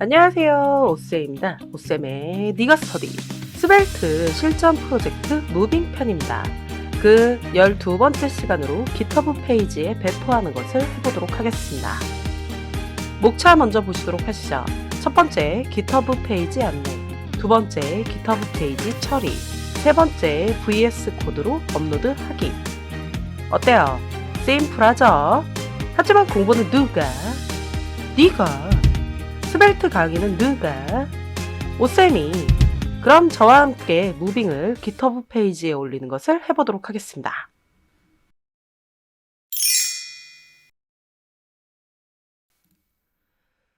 안녕하세요, 오쌤입니다. 오쌤의 니가 스터디 스벨트 실전 프로젝트 무빙 편입니다. 그 12번째 시간으로 깃허브 페이지에 배포하는 것을 해보도록 하겠습니다. 목차 먼저 보시도록 하시죠. 첫 번째 깃허브 페이지 안내, 두 번째 깃허브 페이지 처리, 세 번째 VS 코드로 업로드하기. 어때요? 심플하죠? 하지만 공부는 누가? 니가. 스벨트 강의는 누가? 오쌤이. 그럼 저와 함께 무빙을 깃허브 페이지에 올리는 것을 해보도록 하겠습니다.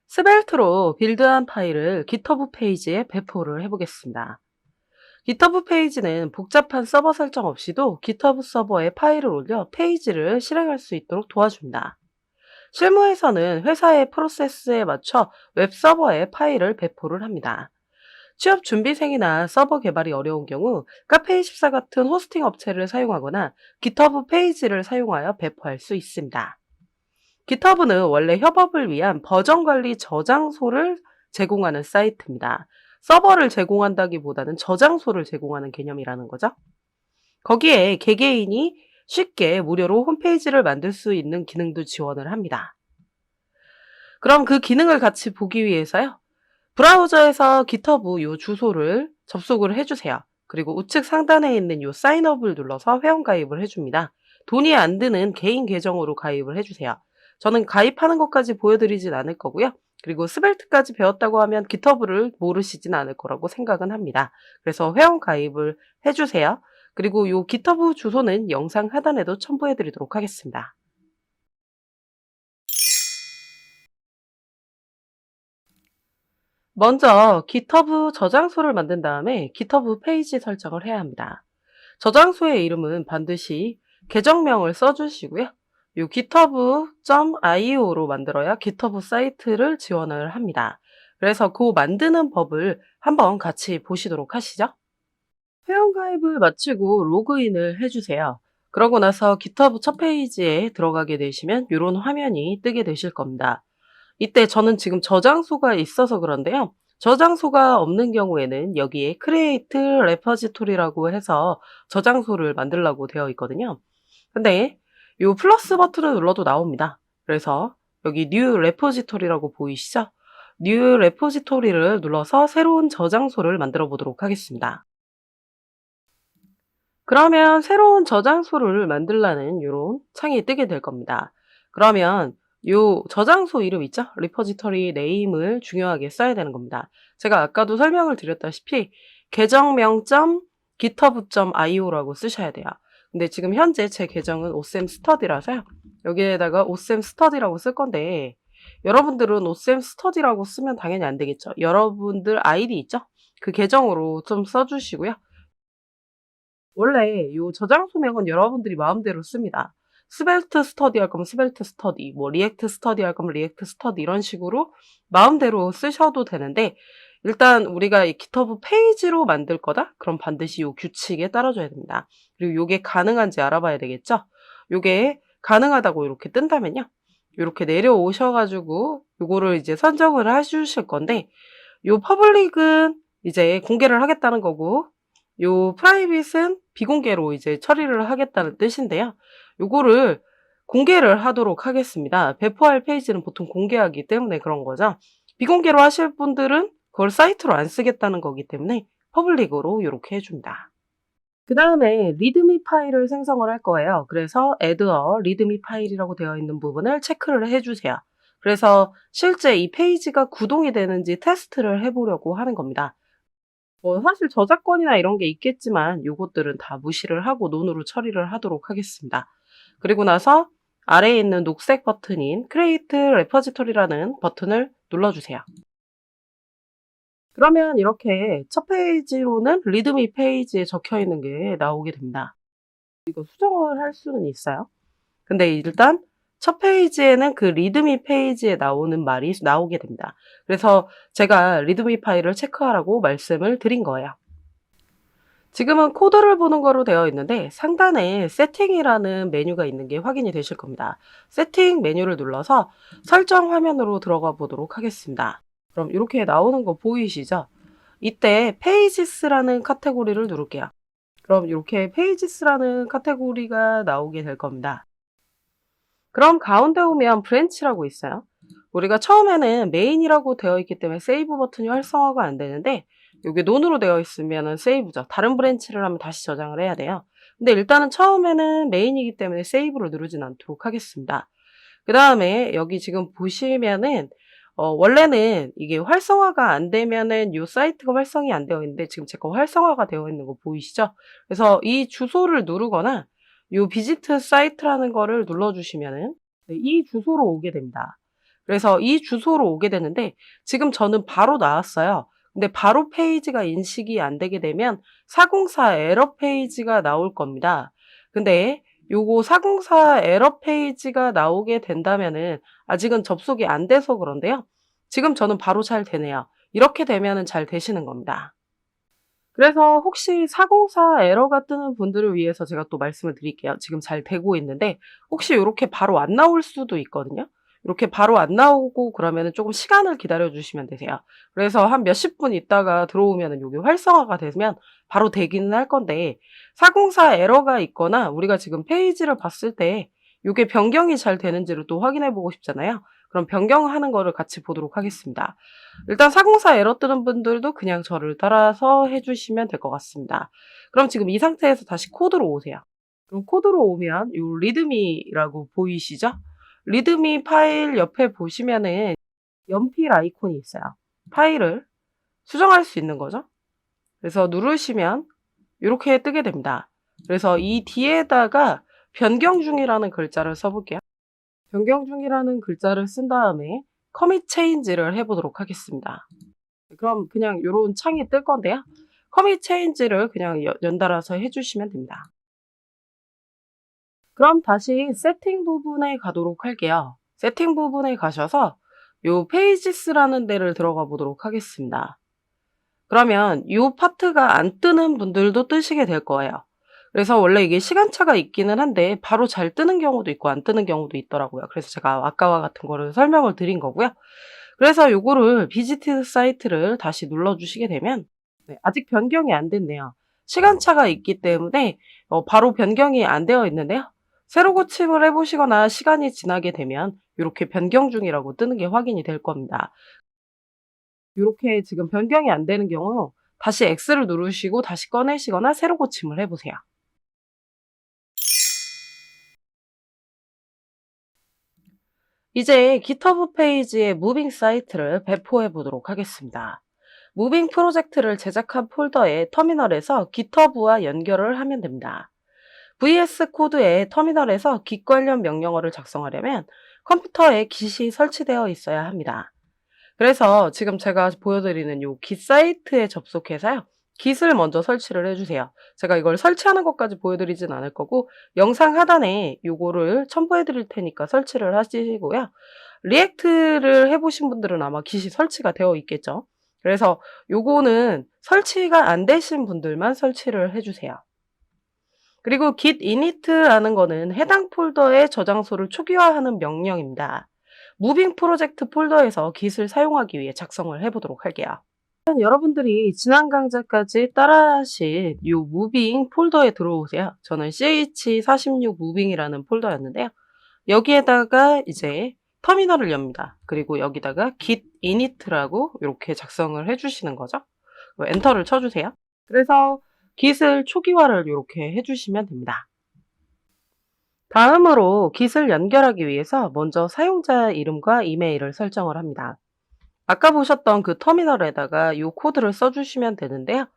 스벨트로 빌드한 파일을 깃허브 페이지에 배포를 해보겠습니다. 깃허브 페이지는 복잡한 서버 설정 없이도 깃허브 서버에 파일을 올려 페이지를 실행할 수 있도록 도와줍니다. 실무에서는 회사의 프로세스에 맞춰 웹서버에 파일을 배포를 합니다. 취업 준비생이나 서버 개발이 어려운 경우 카페24 같은 호스팅 업체를 사용하거나 깃허브 페이지를 사용하여 배포할 수 있습니다. 깃허브는 원래 협업을 위한 버전 관리 저장소를 제공하는 사이트입니다. 서버를 제공한다기보다는 저장소를 제공하는 개념이라는 거죠. 거기에 개개인이 쉽게 무료로 홈페이지를 만들 수 있는 기능도 지원을 합니다. 그럼 그 기능을 같이 보기 위해서요. 브라우저에서 깃허브 요 주소를 접속을 해주세요. 그리고 우측 상단에 있는 요 사인업을 눌러서 회원 가입을 해줍니다. 돈이 안 드는 개인 계정으로 가입을 해주세요. 저는 가입하는 것까지 보여드리진 않을 거고요. 그리고 스벨트까지 배웠다고 하면 깃허브를 모르시진 않을 거라고 생각은 합니다. 그래서 회원 가입을 해주세요. 그리고 요 깃허브 주소는 영상 하단에도 첨부해 드리도록 하겠습니다. 먼저 깃허브 저장소를 만든 다음에 깃허브 페이지 설정을 해야 합니다. 저장소의 이름은 반드시 계정명을 써주시고요. 요 github.io로 만들어야 깃허브 사이트를 지원을 합니다. 그래서 그 만드는 법을 한번 같이 보시도록 하시죠. 회원가입을 마치고 로그인을 해주세요. 그러고 나서 깃허브 첫 페이지에 들어가게 되시면 이런 화면이 뜨게 되실 겁니다. 이때 저는 지금 저장소가 있어서 그런데요. 저장소가 없는 경우에는 여기에 Create Repository라고 해서 저장소를 만들라고 되어 있거든요. 근데 이 플러스 버튼을 눌러도 나옵니다. 그래서 여기 New Repository라고 보이시죠? New Repository를 눌러서 새로운 저장소를 만들어 보도록 하겠습니다. 그러면 새로운 저장소를 만들라는 이런 창이 뜨게 될 겁니다. 그러면 요 저장소 이름 있죠? 리포지터리 네임을 중요하게 써야 되는 겁니다. 제가 아까도 설명을 드렸다시피 계정명.github.io라고 쓰셔야 돼요. 근데 지금 현재 제 계정은 오쌤 스터디라서요. 여기에다가 오쌤 스터디라고 쓸 건데 여러분들은 오쌤 스터디라고 쓰면 당연히 안 되겠죠. 여러분들 아이디 있죠? 그 계정으로 좀 써주시고요. 원래 요 저장소명은 여러분들이 마음대로 씁니다. 스벨트 스터디 할 거면 스벨트 스터디, 뭐 리액트 스터디 할 거면 리액트 스터디 이런 식으로 마음대로 쓰셔도 되는데 일단 우리가 이 깃허브 페이지로 만들 거다? 그럼 반드시 요 규칙에 따라줘야 됩니다. 그리고 요게 가능한지 알아봐야 되겠죠? 요게 가능하다고 이렇게 뜬다면요. 이렇게 내려오셔가지고 요거를 이제 선정을 해주실 건데 요 퍼블릭은 이제 공개를 하겠다는 거고 요 프라이빗은 비공개로 이제 처리를 하겠다는 뜻인데요. 요거를 공개를 하도록 하겠습니다. 배포할 페이지는 보통 공개하기 때문에 그런 거죠. 비공개로 하실 분들은 그걸 사이트로 안 쓰겠다는 거기 때문에 퍼블릭으로 이렇게 해줍니다. 그 다음에 리드미 파일을 생성을 할 거예요. 그래서 add a 리드미 파일이라고 되어 있는 부분을 체크를 해주세요. 그래서 실제 이 페이지가 구동이 되는지 테스트를 해보려고 하는 겁니다. 사실 저작권이나 이런 게 있겠지만 요것들은 다 무시를 하고 논으로 처리를 하도록 하겠습니다. 그리고 나서 아래에 있는 녹색 버튼인 Create Repository라는 버튼을 눌러주세요. 그러면 이렇게 첫 페이지로는 리드미 페이지에 적혀 있는 게 나오게 됩니다. 이거 수정을 할 수는 있어요. 근데 일단 첫 페이지에는 그 리드미 페이지에 나오는 말이 나오게 됩니다. 그래서 제가 리드미 파일을 체크하라고 말씀을 드린 거예요. 지금은 코드를 보는 거로 되어 있는데 상단에 세팅이라는 메뉴가 있는 게 확인이 되실 겁니다. 세팅 메뉴를 눌러서 설정 화면으로 들어가 보도록 하겠습니다. 그럼 이렇게 나오는 거 보이시죠? 이때 페이지스라는 카테고리를 누를게요. 그럼 이렇게 페이지스라는 카테고리가 나오게 될 겁니다. 그럼 가운데 오면 브랜치라고 있어요. 우리가 처음에는 메인이라고 되어 있기 때문에 세이브 버튼이 활성화가 안 되는데 이게 논으로 되어 있으면 세이브죠. 다른 브랜치를 하면 다시 저장을 해야 돼요. 근데 일단은 처음에는 메인이기 때문에 세이브를 누르진 않도록 하겠습니다. 그 다음에 여기 지금 보시면은 원래는 이게 활성화가 안 되면은 요 사이트가 활성이 안 되어 있는데 지금 제 거 활성화가 되어 있는 거 보이시죠? 그래서 이 주소를 누르거나 요 비지트 사이트라는 거를 눌러주시면은 네, 이 주소로 오게 됩니다. 그래서 이 주소로 오게 되는데 지금 저는 바로 나왔어요. 근데 바로 페이지가 인식이 안 되게 되면 404 에러 페이지가 나올 겁니다. 근데 요거 404 에러 페이지가 나오게 된다면은 아직은 접속이 안 돼서 그런데요. 지금 저는 바로 잘 되네요. 이렇게 되면은 잘 되시는 겁니다. 그래서 혹시 404 에러가 뜨는 분들을 위해서 제가 또 말씀을 드릴게요. 지금 잘 되고 있는데 혹시 요렇게 바로 안 나올 수도 있거든요. 이렇게 바로 안 나오고 그러면은 조금 시간을 기다려 주시면 되세요. 그래서 한 몇십 분 있다가 들어오면은 요게 활성화가 되면 바로 되기는 할 건데 404 에러가 있거나 우리가 지금 페이지를 봤을 때 요게 변경이 잘 되는지를 또 확인해 보고 싶잖아요. 그럼 변경하는 거를 같이 보도록 하겠습니다. 일단 404 에러 뜨는 분들도 그냥 저를 따라서 해주시면 될 것 같습니다. 그럼 지금 이 상태에서 다시 코드로 오세요. 그럼 코드로 오면 이 리드미라고 보이시죠? 리드미 파일 옆에 보시면은 연필 아이콘이 있어요. 파일을 수정할 수 있는 거죠. 그래서 누르시면 이렇게 뜨게 됩니다. 그래서 이 뒤에다가 변경 중이라는 글자를 써볼게요. 변경 중이라는 글자를 쓴 다음에 커밋 체인지를 해보도록 하겠습니다. 그럼 그냥 이런 창이 뜰 건데요. 커밋 체인지를 그냥 연달아서 해주시면 됩니다. 그럼 다시 세팅 부분에 가도록 할게요. 세팅 부분에 가셔서 요 페이지스라는 데를 들어가 보도록 하겠습니다. 그러면 요 파트가 안 뜨는 분들도 뜨시게 될 거예요. 그래서 원래 이게 시간차가 있기는 한데 바로 잘 뜨는 경우도 있고 안 뜨는 경우도 있더라고요. 그래서 제가 아까와 같은 거를 설명을 드린 거고요. 그래서 요거를 비지트 사이트를 다시 눌러주시게 되면 네, 아직 변경이 안 됐네요. 시간차가 있기 때문에 바로 변경이 안 되어 있는데요. 새로 고침을 해보시거나 시간이 지나게 되면 이렇게 변경 중이라고 뜨는 게 확인이 될 겁니다. 이렇게 지금 변경이 안 되는 경우 다시 X를 누르시고 다시 꺼내시거나 새로 고침을 해보세요. 이제 GitHub 페이지의 무빙 사이트를 배포해 보도록 하겠습니다. 무빙 프로젝트를 제작한 폴더의 터미널에서 GitHub와 연결을 하면 됩니다. VS 코드의 터미널에서 Git 관련 명령어를 작성하려면 컴퓨터에 Git이 설치되어 있어야 합니다. 그래서 지금 제가 보여드리는 요 Git 사이트에 접속해서요. Git을 먼저 설치를 해주세요. 제가 이걸 설치하는 것까지 보여드리진 않을 거고 영상 하단에 요거를 첨부해 드릴 테니까 설치를 하시고요. 리액트를 해보신 분들은 아마 Git이 설치가 되어 있겠죠. 그래서 요거는 설치가 안 되신 분들만 설치를 해주세요. 그리고 git init라는 거는 해당 폴더의 저장소를 초기화하는 명령입니다. 무빙 프로젝트 폴더에서 git을 사용하기 위해 작성을 해보도록 할게요. 여러분들이 지난 강좌까지 따라하신 이 무빙 폴더에 들어오세요. 저는 ch46 무빙이라는 폴더였는데요. 여기에다가 이제 터미널을 엽니다. 그리고 여기다가 git init라고 이렇게 작성을 해주시는 거죠. 엔터를 쳐주세요. 그래서 git을 초기화를 이렇게 해주시면 됩니다. 다음으로 git을 연결하기 위해서 먼저 사용자 이름과 이메일을 설정을 합니다. 아까 보셨던 그 터미널에다가 이 코드를 써주시면 되는데요.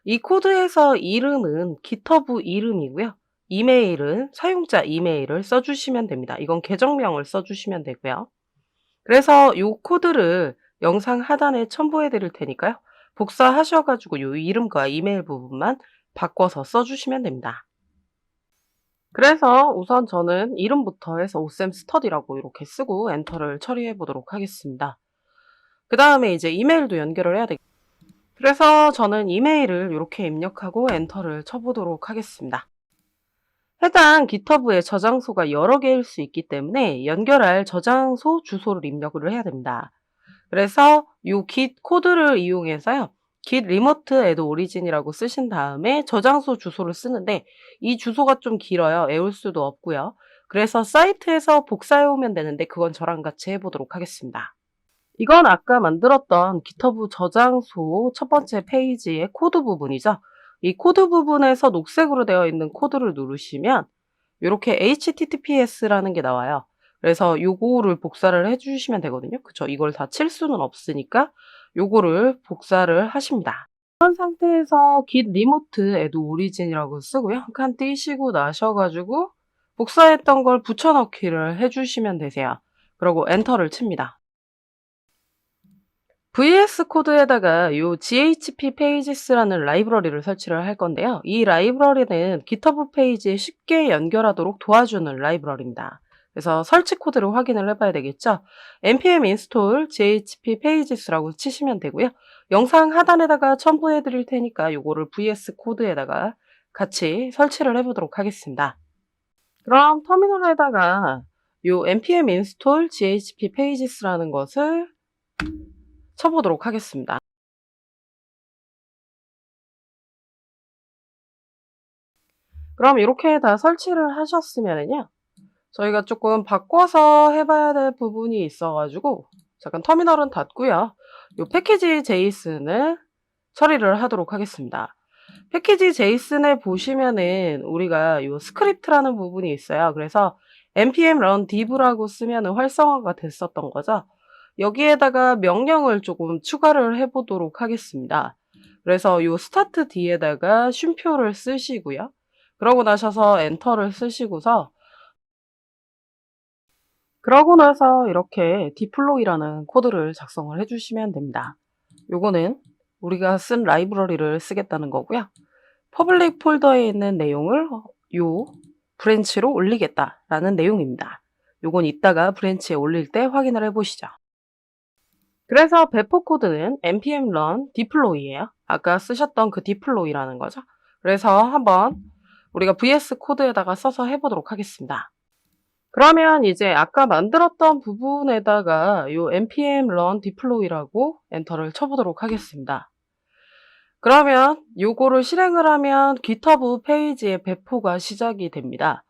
이 코드에서 이름은 GitHub 이름이고요. 이메일은 사용자 이메일을 써주시면 됩니다. 이건 계정명을 써주시면 되고요. 그래서 이 코드를 영상 하단에 첨부해 드릴 테니까요. 복사하셔가지고 이 이름과 이메일 부분만 바꿔서 써주시면 됩니다. 그래서 우선 저는 이름부터 해서 오쌤스터디라고 이렇게 쓰고 엔터를 처리해 보도록 하겠습니다. 그 다음에 이제 이메일도 연결을 해야 되겠죠. 그래서 저는 이메일을 이렇게 입력하고 엔터를 쳐보도록 하겠습니다. 해당 GitHub의 저장소가 여러 개일 수 있기 때문에 연결할 저장소 주소를 입력을 해야 됩니다. 그래서 요 git 코드를 이용해서요. git remote add origin이라고 쓰신 다음에 저장소 주소를 쓰는데 이 주소가 좀 길어요. 외울 수도 없고요. 그래서 사이트에서 복사해 오면 되는데 그건 저랑 같이 해 보도록 하겠습니다. 이건 아까 만들었던 GitHub 저장소 첫 번째 페이지의 코드 부분이죠. 이 코드 부분에서 녹색으로 되어 있는 코드를 누르시면 요렇게 HTTPS라는 게 나와요. 그래서 요거를 복사를 해 주시면 되거든요. 그쵸? 이걸 다 칠 수는 없으니까 요거를 복사를 하십니다. 그런 상태에서 git remote add origin이라고 쓰고요. 한 칸 띄시고 나셔 가지고 복사했던 걸 붙여넣기를 해 주시면 되세요. 그러고 엔터를 칩니다. VS 코드에다가 요 GHP Pages라는 라이브러리를 설치를 할 건데요. 이 라이브러리는 GitHub 페이지에 쉽게 연결하도록 도와주는 라이브러리입니다. 그래서 설치 코드를 확인을 해봐야 되겠죠. npm install GHP Pages라고 치시면 되고요. 영상 하단에다가 첨부해 드릴 테니까 요거를 VS 코드에다가 같이 설치를 해보도록 하겠습니다. 그럼 터미널에다가 요 npm install GHP Pages라는 것을 쳐보도록 하겠습니다. 그럼 이렇게 다 설치를 하셨으면은요. 저희가 조금 바꿔서 해봐야 될 부분이 있어가지고 잠깐 터미널은 닫고요. 요 패키지 제이슨을 처리를 하도록 하겠습니다. 패키지 제이슨에 보시면은 우리가 요 스크립트라는 부분이 있어요. 그래서 npm run div라고 쓰면은 활성화가 됐었던 거죠. 여기에다가 명령을 조금 추가를 해보도록 하겠습니다. 그래서 요 스타트 뒤에다가 쉼표를 쓰시고요. 그러고 나셔서 엔터를 쓰시고서 그러고 나서 이렇게 deploy라는 코드를 작성을 해주시면 됩니다. 요거는 우리가 쓴 라이브러리를 쓰겠다는 거고요. 퍼블릭 폴더에 있는 내용을 요 브랜치로 올리겠다라는 내용입니다. 요건 이따가 브랜치에 올릴 때 확인을 해보시죠. 그래서 배포 코드는 npm run deploy예요. 아까 쓰셨던 그 deploy라는 거죠. 그래서 한번 우리가 vs 코드에다가 써서 해보도록 하겠습니다. 그러면 이제 아까 만들었던 부분에다가 요 npm run deploy라고 엔터를 쳐보도록 하겠습니다. 그러면 요거를 실행을 하면 GitHub 페이지의 배포가 시작이 됩니다.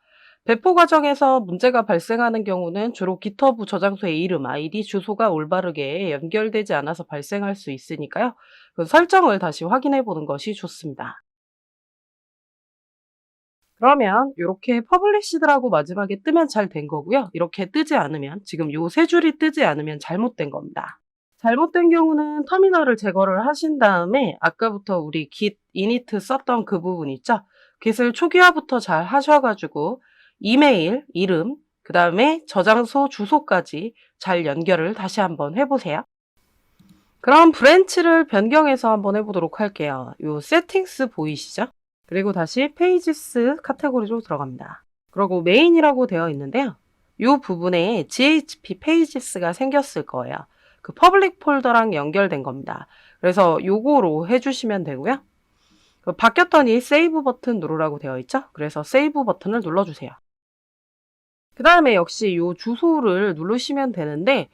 배포 과정에서 문제가 발생하는 경우는 주로 GitHub 저장소의 이름, 아이디, 주소가 올바르게 연결되지 않아서 발생할 수 있으니까요. 그 설정을 다시 확인해 보는 것이 좋습니다. 그러면 이렇게 퍼블리시드라고 마지막에 뜨면 잘 된 거고요. 이렇게 뜨지 않으면 지금 요 세 줄이 뜨지 않으면 잘못된 겁니다. 잘못된 경우는 터미널을 제거를 하신 다음에 아까부터 우리 git init 썼던 그 부분 있죠? git을 초기화부터 잘 하셔가지고 이메일, 이름, 그 다음에 저장소 주소까지 잘 연결을 다시 한번 해보세요. 그럼 브랜치를 변경해서 한번 해보도록 할게요. 요 세팅스 보이시죠? 그리고 다시 페이지스 카테고리로 들어갑니다. 그리고 메인이라고 되어 있는데요. 이 부분에 GHP 페이지스가 생겼을 거예요. 그 퍼블릭 폴더랑 연결된 겁니다. 그래서 요거로 해주시면 되고요. 바뀌었더니 세이브 버튼 누르라고 되어 있죠? 그래서 세이브 버튼을 눌러주세요. 그 다음에 역시 요 주소를 누르시면 되는데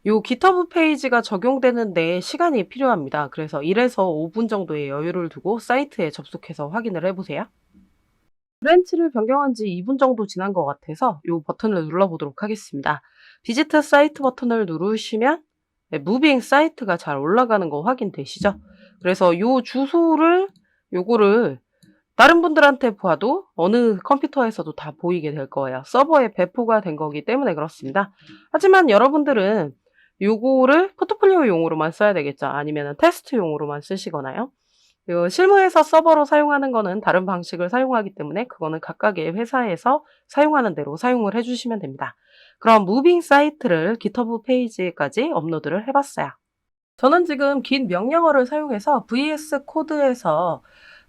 요 GitHub 페이지가 적용되는데 시간이 필요합니다. 그래서 1에서 5분 정도의 여유를 두고 사이트에 접속해서 확인을 해보세요. 브랜치를 변경한 지 2분 정도 지난 것 같아서 요 버튼을 눌러보도록 하겠습니다. 비지트 사이트 버튼을 누르시면 무빙 사이트가 잘 올라가는 거 확인되시죠? 그래서 요 주소를 요거를 다른 분들한테 봐도 어느 컴퓨터에서도 다 보이게 될 거예요. 서버에 배포가 된 거기 때문에 그렇습니다. 하지만 여러분들은 요거를 포트폴리오용으로만 써야 되겠죠. 아니면 테스트용으로만 쓰시거나요. 그리고 실무에서 서버로 사용하는 거는 다른 방식을 사용하기 때문에 그거는 각각의 회사에서 사용하는 대로 사용을 해주시면 됩니다. 그럼 무빙 사이트를 GitHub 페이지까지 업로드를 해봤어요. 저는 지금 긴 명령어를 사용해서 VS 코드에서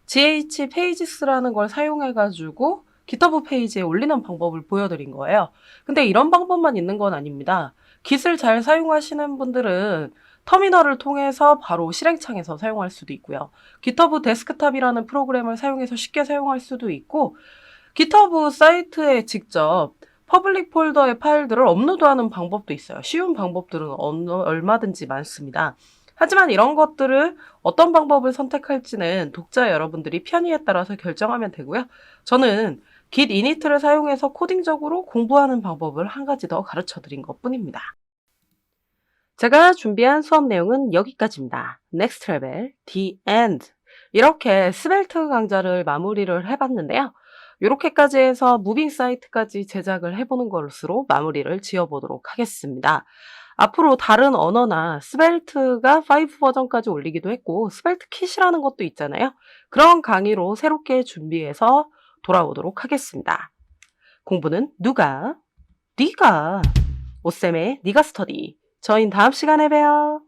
GH Pages라는 걸 사용해가지고 GitHub 페이지에 올리는 방법을 보여드린 거예요. 근데 이런 방법만 있는 건 아닙니다. Git을 잘 사용하시는 분들은 터미널을 통해서 바로 실행창에서 사용할 수도 있고요. GitHub 데스크탑이라는 프로그램을 사용해서 쉽게 사용할 수도 있고 GitHub 사이트에 직접 퍼블릭 폴더의 파일들을 업로드하는 방법도 있어요. 쉬운 방법들은 얼마든지 많습니다. 하지만 이런 것들을 어떤 방법을 선택할지는 독자 여러분들이 편의에 따라서 결정하면 되고요. 저는 git init를 사용해서 코딩적으로 공부하는 방법을 한 가지 더 가르쳐 드린 것 뿐입니다. 제가 준비한 수업 내용은 여기까지입니다. Next Level, The End. 이렇게 스벨트 강좌를 마무리를 해봤는데요. 이렇게까지 해서 무빙 사이트까지 제작을 해보는 것으로 마무리를 지어보도록 하겠습니다. 앞으로 다른 언어나 스벨트가 5 버전까지 올리기도 했고 스벨트 킷이라는 것도 있잖아요. 그런 강의로 새롭게 준비해서 돌아오도록 하겠습니다. 공부는 누가? 네가. 오쌤의 네가 스터디. 저희는 다음 시간에 봬요.